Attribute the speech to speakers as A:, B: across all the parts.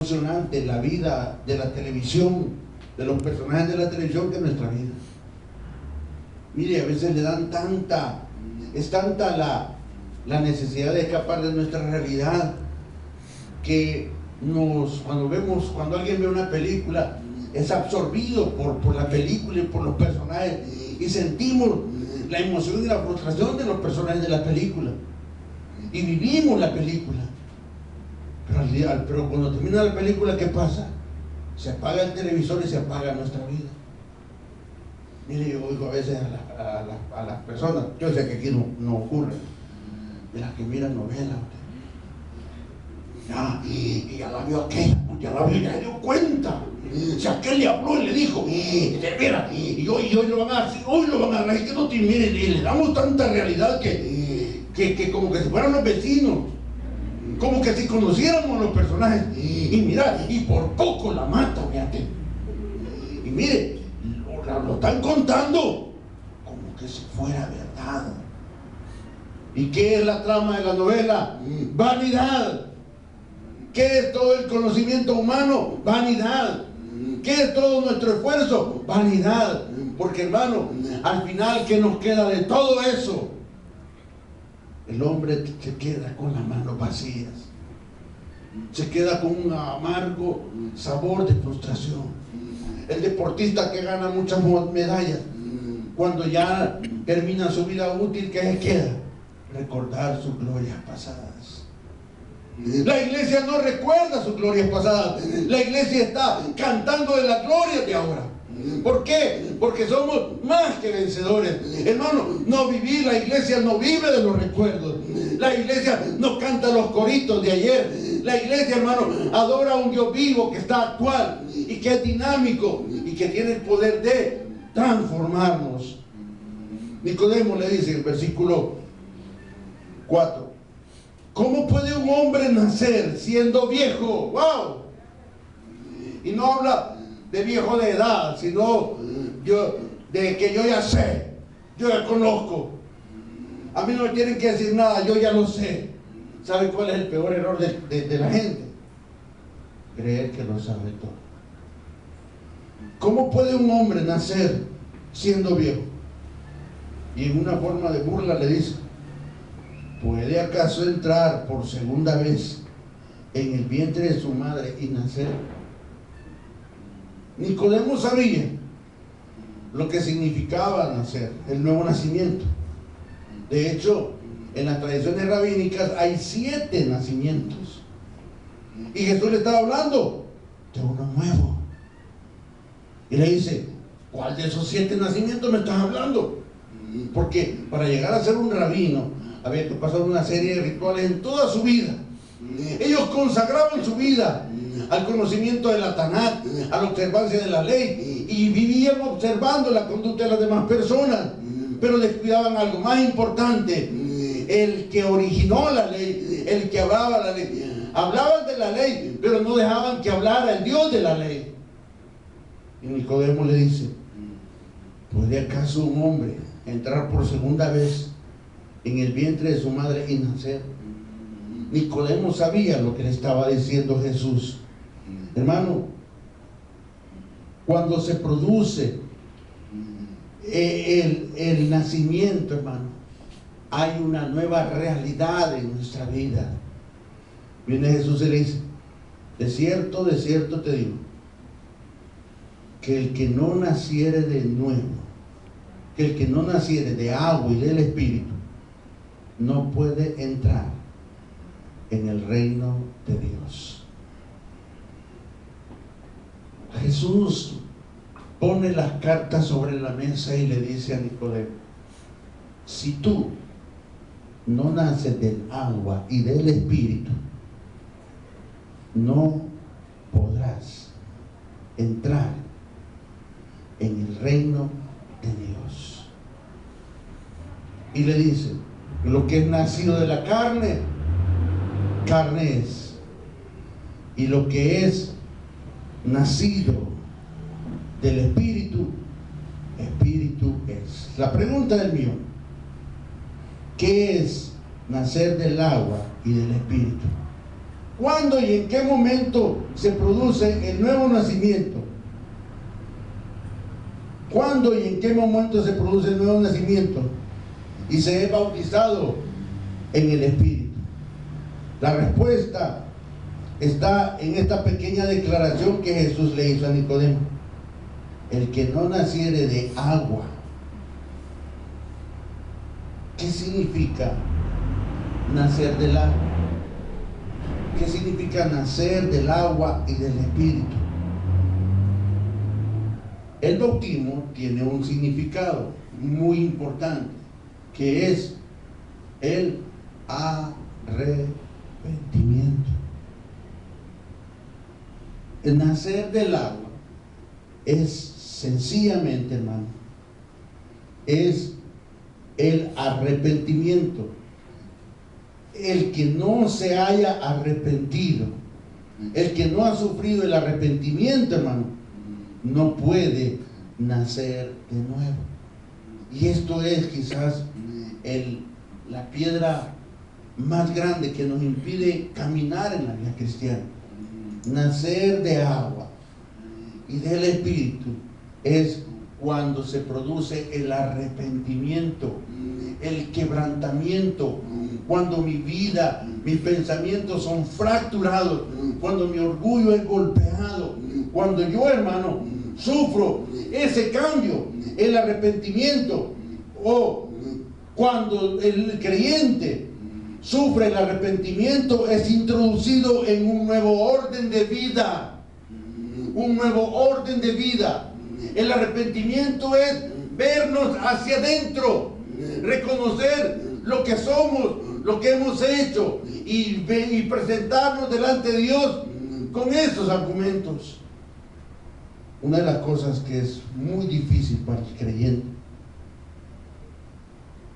A: emocionante la vida de la televisión, de los personajes de la televisión, que nuestra vida. Mire, a veces le dan es tanta la necesidad de escapar de nuestra realidad, que cuando alguien ve una película, es absorbido por la película y por los personajes, y sentimos la emoción y la frustración de los personajes de la película, y vivimos la película. Pero cuando termina la película, ¿qué pasa? Se apaga el televisor y se apaga nuestra vida. Mire, yo oigo a veces a las personas, yo sé que aquí no ocurre, de las que miran novelas, y ya la vio aquella, ya se dio cuenta. Si aquel le habló y le dijo, mira, y hoy lo van a hacer, es que no te mire, le damos tanta realidad que como que si fueran los vecinos, como que si conociéramos los personajes, y mira, y por poco la mata, fíjate. Y mire, lo están contando como que si fuera verdad. ¿Y qué es la trama de la novela? Vanidad. ¿Qué es todo el conocimiento humano? Vanidad. ¿Qué es todo nuestro esfuerzo? Vanidad. Porque, hermano, al final, ¿qué nos queda de todo eso? El hombre se queda con las manos vacías, se queda con un amargo sabor de frustración. El deportista que gana muchas medallas, cuando ya termina su vida útil, ¿qué le queda? Recordar sus glorias pasadas. La iglesia no recuerda sus glorias pasadas, la iglesia está cantando de las glorias de ahora. ¿Por qué? Porque somos más que vencedores. Hermano, la iglesia no vive de los recuerdos. La iglesia no canta los coritos de ayer. La iglesia, hermano, adora a un Dios vivo que está actual y que es dinámico y que tiene el poder de transformarnos. Nicodemo le dice en el versículo 4: ¿cómo puede un hombre nacer siendo viejo? ¡Wow! Y no habla de viejo de edad, sino de que yo ya sé, yo ya conozco, a mí no me tienen que decir nada, yo ya lo sé. ¿Sabe cuál es el peor error de la gente? Creer que lo sabe todo. ¿Cómo puede un hombre nacer siendo viejo? Y en una forma de burla le dice: ¿puede acaso entrar por segunda vez en el vientre de su madre y nacer? Nicodemo sabía lo que significaba nacer, el nuevo nacimiento. De hecho, en las tradiciones rabínicas hay 7 nacimientos, y Jesús le estaba hablando de uno nuevo, y le dice: ¿cuál de esos 7 nacimientos me estás hablando? Porque para llegar a ser un rabino había que pasar una serie de rituales en toda su vida. Ellos consagraban su vida al conocimiento de la Tanakh, a la observancia de la ley, y vivían observando la conducta de las demás personas, pero descuidaban algo más importante: el que originó la ley, el que hablaba la ley. Hablaban de la ley, pero no dejaban que hablara el Dios de la ley. Y Nicodemo le dice: ¿puede acaso un hombre entrar por segunda vez en el vientre de su madre y nacer? Nicodemo sabía lo que le estaba diciendo Jesús. Hermano, cuando se produce el nacimiento, hermano, hay una nueva realidad en nuestra vida. Viene Jesús y le dice: de cierto te digo, que el que no naciere de nuevo, que el que no naciere de agua y del Espíritu, no puede entrar en el reino de Dios. Jesús pone las cartas sobre la mesa y le dice a Nicodemo: si tú no naces del agua y del Espíritu, no podrás entrar en el reino de Dios. Y le dice: lo que es nacido de la carne, carne es, y lo que es nacido del Espíritu, Espíritu es. La pregunta del mío: ¿qué es nacer del agua y del Espíritu? ¿Cuándo y en qué momento se produce el nuevo nacimiento? ¿Cuándo y en qué momento se produce el nuevo nacimiento? Y se es bautizado en el Espíritu. La respuesta está en esta pequeña declaración que Jesús le hizo a Nicodemo: el que no naciere de agua. ¿Qué significa nacer del agua? ¿Qué significa nacer del agua y del Espíritu? El bautismo tiene un significado muy importante, que es el arrepentimiento. El nacer del agua es sencillamente, hermano, es el arrepentimiento. El que no se haya arrepentido, el que no ha sufrido el arrepentimiento, hermano, no puede nacer de nuevo. Y esto es quizás la piedra más grande que nos impide caminar en la vida cristiana. Nacer de agua y del Espíritu es cuando se produce el arrepentimiento, el quebrantamiento, cuando mi vida, mis pensamientos son fracturados, cuando mi orgullo es golpeado, cuando yo, hermano, sufro ese cambio, el arrepentimiento, o cuando el creyente sufre el arrepentimiento, es introducido en un nuevo orden de vida. Un nuevo orden de vida. El arrepentimiento es vernos hacia adentro, reconocer lo que somos, lo que hemos hecho, y presentarnos delante de Dios con esos argumentos. Una de las cosas que es muy difícil para el creyente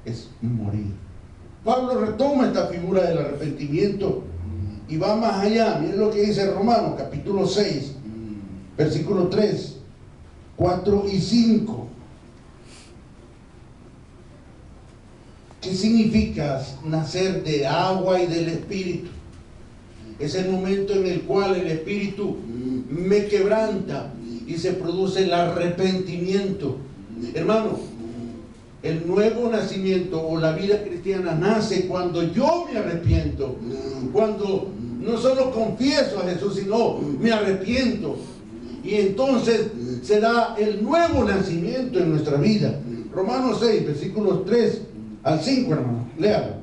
A: es morir. Pablo retoma esta figura del arrepentimiento y va más allá. Miren lo que dice Romanos capítulo 6, versículo 3, 4 y 5. ¿Qué significa nacer de agua y del Espíritu? Es el momento en el cual el Espíritu me quebranta y se produce el arrepentimiento. Hermano, el nuevo nacimiento o la vida cristiana nace cuando yo me arrepiento, cuando no solo confieso a Jesús, sino me arrepiento. Y entonces se da el nuevo nacimiento en nuestra vida. Romanos 6, versículos 3 al 5, hermano, léalo.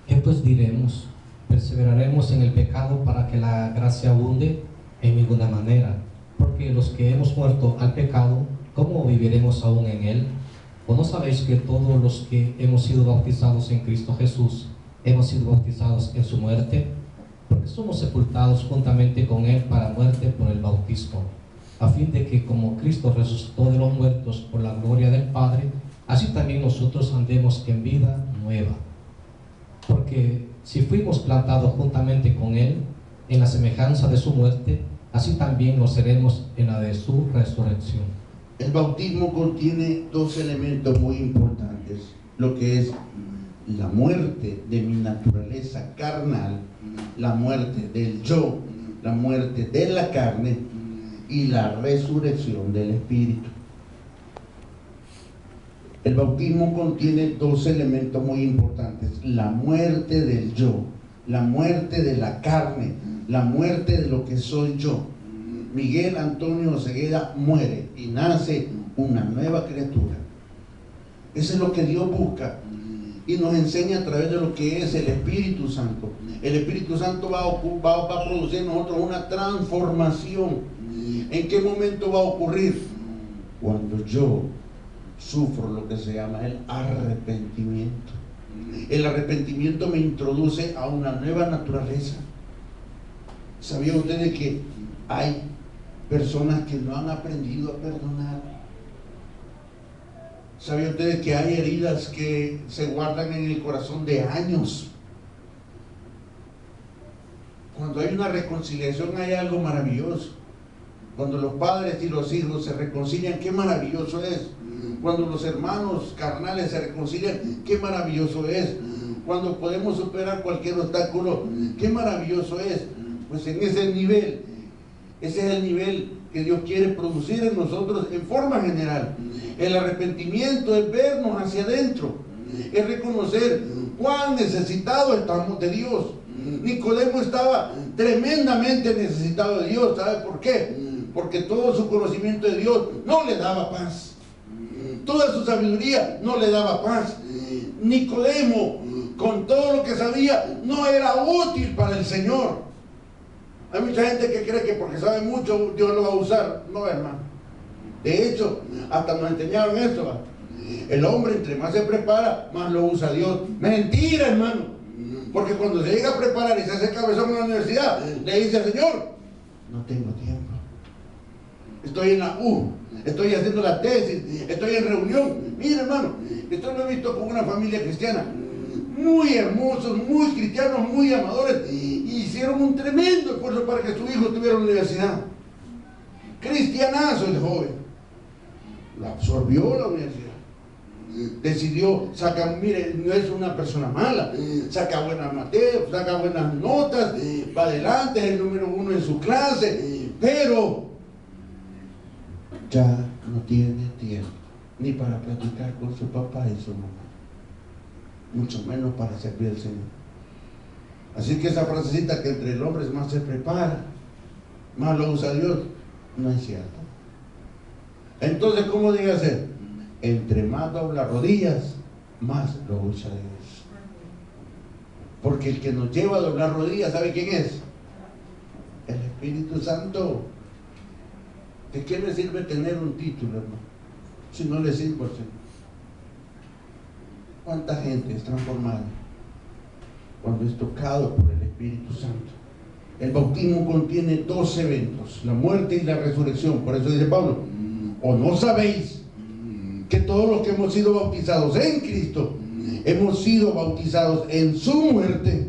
B: ¿Qué pues diremos? ¿Perseveraremos en el pecado para que la gracia abunde? En ninguna manera, porque los que hemos muerto al pecado, ¿cómo viviremos aún en él? ¿O no sabéis que todos los que hemos sido bautizados en Cristo Jesús, hemos sido bautizados en su muerte? Porque somos sepultados juntamente con él para muerte por el bautismo, a fin de que como Cristo resucitó de los muertos por la gloria del Padre, así también nosotros andemos en vida nueva. Porque si fuimos plantados juntamente con él en la semejanza de su muerte, así también lo seremos en la de su resurrección.
A: El bautismo contiene dos elementos muy importantes: lo que es la muerte de mi naturaleza carnal, la muerte del yo, la muerte de la carne, y la resurrección del Espíritu. El bautismo contiene dos elementos muy importantes: la muerte del yo, la muerte de la carne, la muerte de lo que soy yo. Miguel Antonio Ceguera muere y nace una nueva criatura. Eso es lo que Dios busca y nos enseña a través de lo que es el Espíritu Santo. El Espíritu Santo va a producir en nosotros una transformación. ¿En qué momento va a ocurrir? Cuando yo sufro lo que se llama el arrepentimiento. El arrepentimiento me introduce a una nueva naturaleza. ¿Sabían ustedes que hay personas que no han aprendido a perdonar? ¿Sabían ustedes que hay heridas que se guardan en el corazón de años? Cuando hay una reconciliación hay algo maravilloso. Cuando los padres y los hijos se reconcilian, qué maravilloso es. Cuando los hermanos carnales se reconcilian, qué maravilloso es. cuando podemos superar cualquier obstáculo, qué maravilloso es. Pues en ese nivel, ese es el nivel que Dios quiere producir en nosotros en forma general. El arrepentimiento es vernos hacia adentro, es reconocer cuán necesitados estamos de Dios. Nicodemo estaba tremendamente necesitado de Dios. ¿Sabe por qué? Porque todo su conocimiento de Dios no le daba paz. Toda su sabiduría no le daba paz. Nicodemo, con todo lo que sabía, no era útil para el Señor. Hay mucha gente que cree que porque sabe mucho Dios lo va a usar. No, hermano. De hecho, hasta nos enseñaron esto, ¿va? El hombre entre más se prepara, más lo usa Dios. Mentira, hermano. Porque cuando se llega a preparar y se hace cabezón en la universidad, le dice al Señor: no tengo tiempo. Estoy en la U, estoy haciendo la tesis, estoy en reunión. Mira, hermano, esto lo he visto con una familia cristiana. Muy hermosos, muy cristianos, muy amadores. Y hicieron un tremendo esfuerzo para que su hijo estuviera en la universidad. Cristianazo el joven. Lo absorbió la universidad. Decidió, mire, no es una persona mala, saca buenas materias, saca buenas notas, va adelante, es el número 1 en su clase, pero ya no tiene tiempo ni para platicar con su papá y su mamá, mucho menos para servir al Señor. Así que esa frasecita que entre el hombre más se prepara, más lo usa Dios, no es cierto. Entonces, ¿cómo debe hacer? Entre más dobla rodillas, más lo usa Dios. Porque el que nos lleva a doblar rodillas, ¿sabe quién es? El Espíritu Santo. ¿De qué me sirve tener un título, hermano, si no le sirve al Señor? ¿Cuánta gente es transformada cuando es tocado por el Espíritu Santo? El bautismo contiene 2 eventos: la muerte y la resurrección. Por eso dice Pablo: ¿o no sabéis que todos los que hemos sido bautizados en Cristo hemos sido bautizados en su muerte?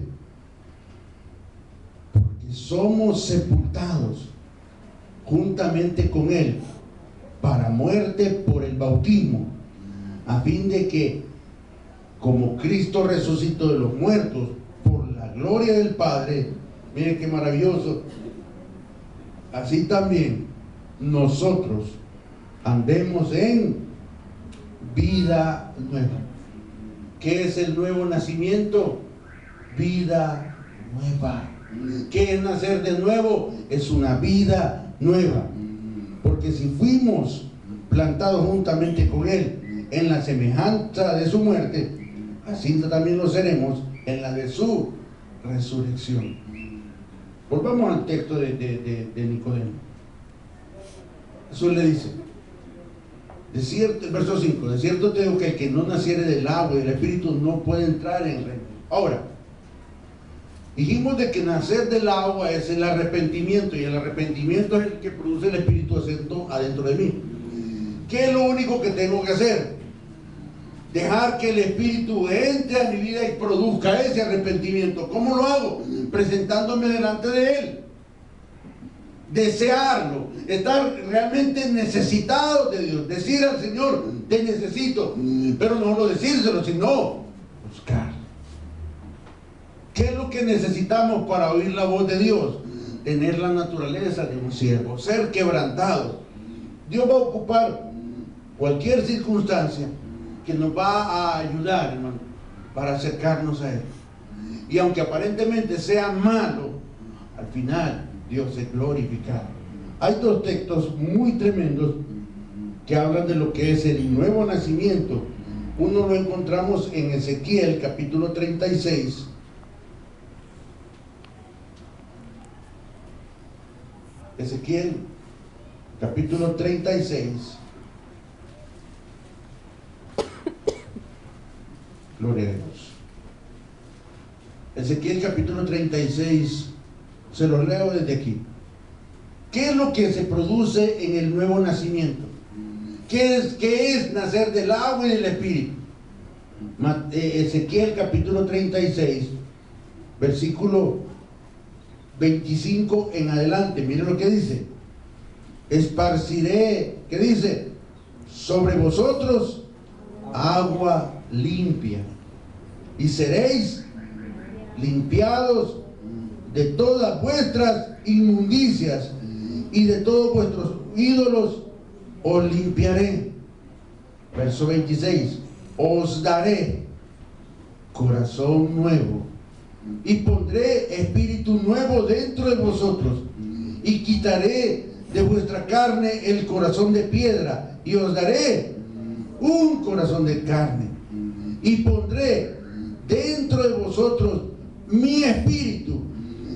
A: Porque somos sepultados juntamente con Él para muerte por el bautismo, a fin de que, como Cristo resucitó de los muertos por la gloria del Padre, miren qué maravilloso, así también nosotros andemos en vida nueva. ¿Qué es el nuevo nacimiento? Vida nueva. ¿Qué es nacer de nuevo? Es una vida nueva. Porque si fuimos plantados juntamente con Él en la semejanza de su muerte, así también lo seremos en la de su resurrección. Volvamos al texto de Nicodemo. Jesús le dice, de cierto, verso 5, de cierto te digo que el que no naciere del agua y del Espíritu no puede entrar en el reino. Ahora, dijimos de que nacer del agua es el arrepentimiento, y el arrepentimiento es el que produce el Espíritu Santo adentro de mí. ¿Qué es lo único que tengo que hacer? Dejar que el Espíritu entre a mi vida y produzca ese arrepentimiento. ¿Cómo lo hago? Presentándome delante de Él. Desearlo, estar realmente necesitado de Dios, decir al Señor, te necesito, pero no solo decírselo, sino buscar. ¿Qué es lo que necesitamos para oír la voz de Dios? Tener la naturaleza de un siervo, ser quebrantados. Dios va a ocupar cualquier circunstancia que nos va a ayudar, hermano, para acercarnos a Él. Y aunque aparentemente sea malo, al final Dios es glorificado. Hay 2 textos muy tremendos que hablan de lo que es el nuevo nacimiento. Uno lo encontramos en Ezequiel capítulo 36. Ezequiel capítulo 36. Gloria a Dios. Ezequiel capítulo 36. Se los leo desde aquí. ¿Qué es lo que se produce en el nuevo nacimiento? ¿Qué es nacer del agua y del Espíritu? Ezequiel capítulo 36, versículo 25 en adelante. Miren lo que dice. Esparciré, ¿qué dice? Sobre vosotros agua limpia y seréis limpiados de todas vuestras inmundicias y de todos vuestros ídolos os limpiaré. Verso 26, os daré corazón nuevo y pondré espíritu nuevo dentro de vosotros y quitaré de vuestra carne el corazón de piedra y os daré un corazón de carne y pondré dentro de vosotros mi espíritu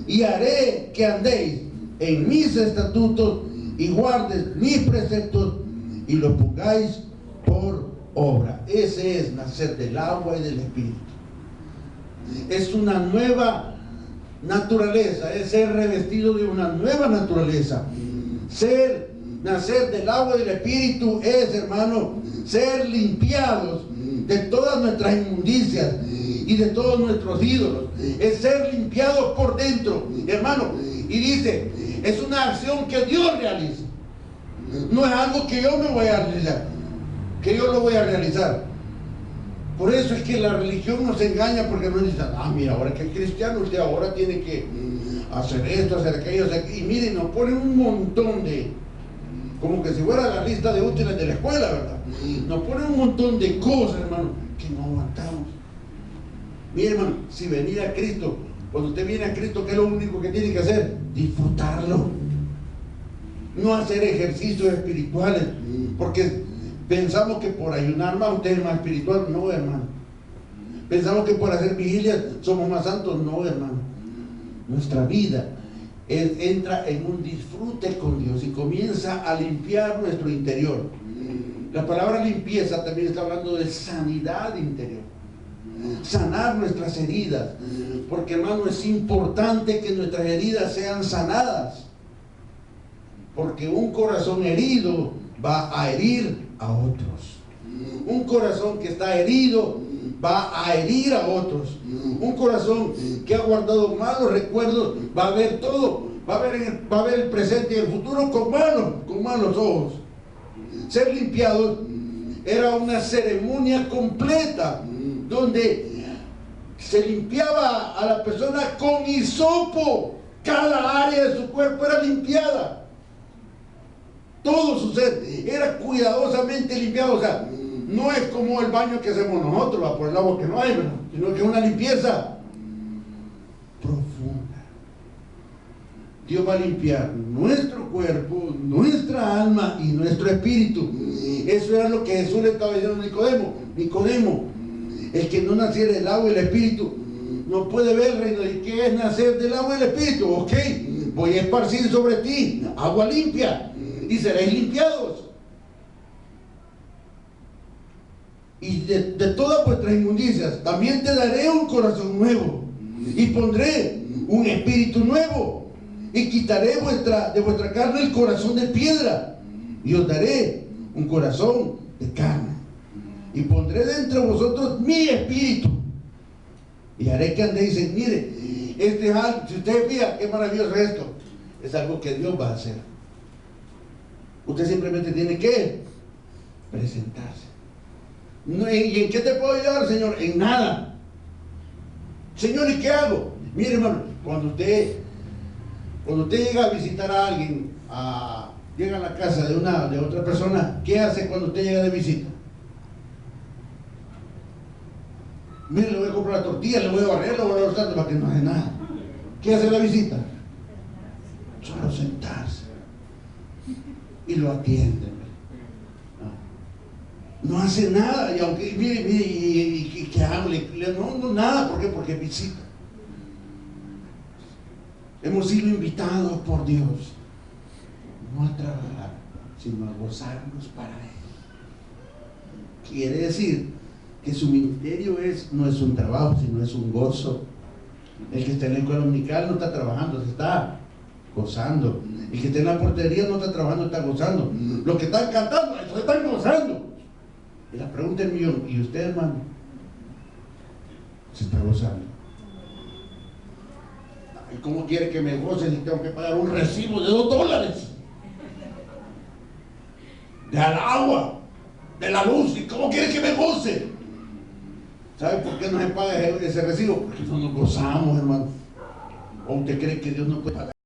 A: y haré que andéis en mis estatutos y guardes mis preceptos y los pongáis por obra. Ese es nacer del agua y del espíritu. Es una nueva naturaleza, es ser revestido de una nueva naturaleza. Nacer del agua y del espíritu es, hermano, ser limpiados de todas nuestras inmundicias y de todos nuestros ídolos. Es ser limpiados por dentro, hermano. Y dice, es una acción que Dios realiza. No es algo que yo me voy a realizar, que yo lo voy a realizar. Por eso es que la religión nos engaña, porque nos dicen, mira, ahora que es cristiano, usted ahora tiene que hacer esto, hacer aquello, y miren, nos ponen un montón de, como que si fuera la lista de útiles de la escuela, ¿verdad? Nos ponen un montón de cosas, hermano, que no aguantamos. Mire, hermano, si venir a Cristo, cuando usted viene a Cristo, ¿qué es lo único que tiene que hacer? Disfrutarlo. No hacer ejercicios espirituales, porque pensamos que por ayunar más usted es más espiritual. No, hermano. Pensamos que por hacer vigilias somos más santos. No, hermano. Nuestra vida entra en un disfrute con Dios y comienza a limpiar nuestro interior. La palabra limpieza también está hablando de sanidad interior. Sanar nuestras heridas, porque, hermano, es importante que nuestras heridas sean sanadas, porque un corazón herido va a herir a otros. Un corazón que está herido va a herir a otros. Un corazón que ha guardado malos recuerdos va a ver todo, va a ver el presente y el futuro con malos ojos. Ser limpiados era una ceremonia completa donde se limpiaba a la persona con hisopo. Cada área de su cuerpo era limpiada. Todo su ser era cuidadosamente limpiado. O sea, no es como el baño que hacemos nosotros, por el agua que no hay, ¿verdad? Sino que es una limpieza profunda. Dios va a limpiar nuestro cuerpo, nuestra alma y nuestro espíritu. Eso era lo que Jesús le estaba diciendo a Nicodemo. Nicodemo, el que no naciera del agua y el espíritu no puede ver el reino. ¿Y qué es nacer del agua y el espíritu? Ok, voy a esparcir sobre ti agua limpia y seréis limpiados. Y de todas vuestras inmundicias también te daré un corazón nuevo y pondré un espíritu nuevo y quitaré de vuestra carne el corazón de piedra y os daré un corazón de carne y pondré dentro de vosotros mi espíritu y haré que andéis en, mire, este es algo, si ustedes vean qué maravilloso es esto, es algo que Dios va a hacer. Usted simplemente tiene que presentarse. No, ¿y en qué te puedo ayudar, Señor? En nada. Señor, ¿y qué hago? Mire, hermano, cuando usted llega a visitar a alguien, llega a la casa de otra persona, ¿qué hace cuando usted llega de visita? Mire, le voy a comprar la tortilla, le voy a barrer, le voy a dar tanto para que no haga nada. ¿Qué hace la visita? Solo sentarse. Y lo atienden. No hace nada, y aunque, mire, y que hable, no, nada. ¿Por qué? Porque visita. Hemos sido invitados por Dios, no a trabajar, sino a gozarnos para Él. Quiere decir que su ministerio no es un trabajo, sino es un gozo. El que está en la escuela dominical no está trabajando, se está gozando. El que está en la portería no está trabajando, está gozando. Los que están cantando, eso están gozando. Y la pregunta es millón, ¿y usted, hermano? ¿Se está gozando? ¿Y cómo quiere que me goce si tengo que pagar un recibo de $2? Del agua, de la luz, ¿y cómo quiere que me goce? ¿Sabe por qué no se paga ese recibo? Porque no nos gozamos, hermano. ¿O usted cree que Dios no puede pagar?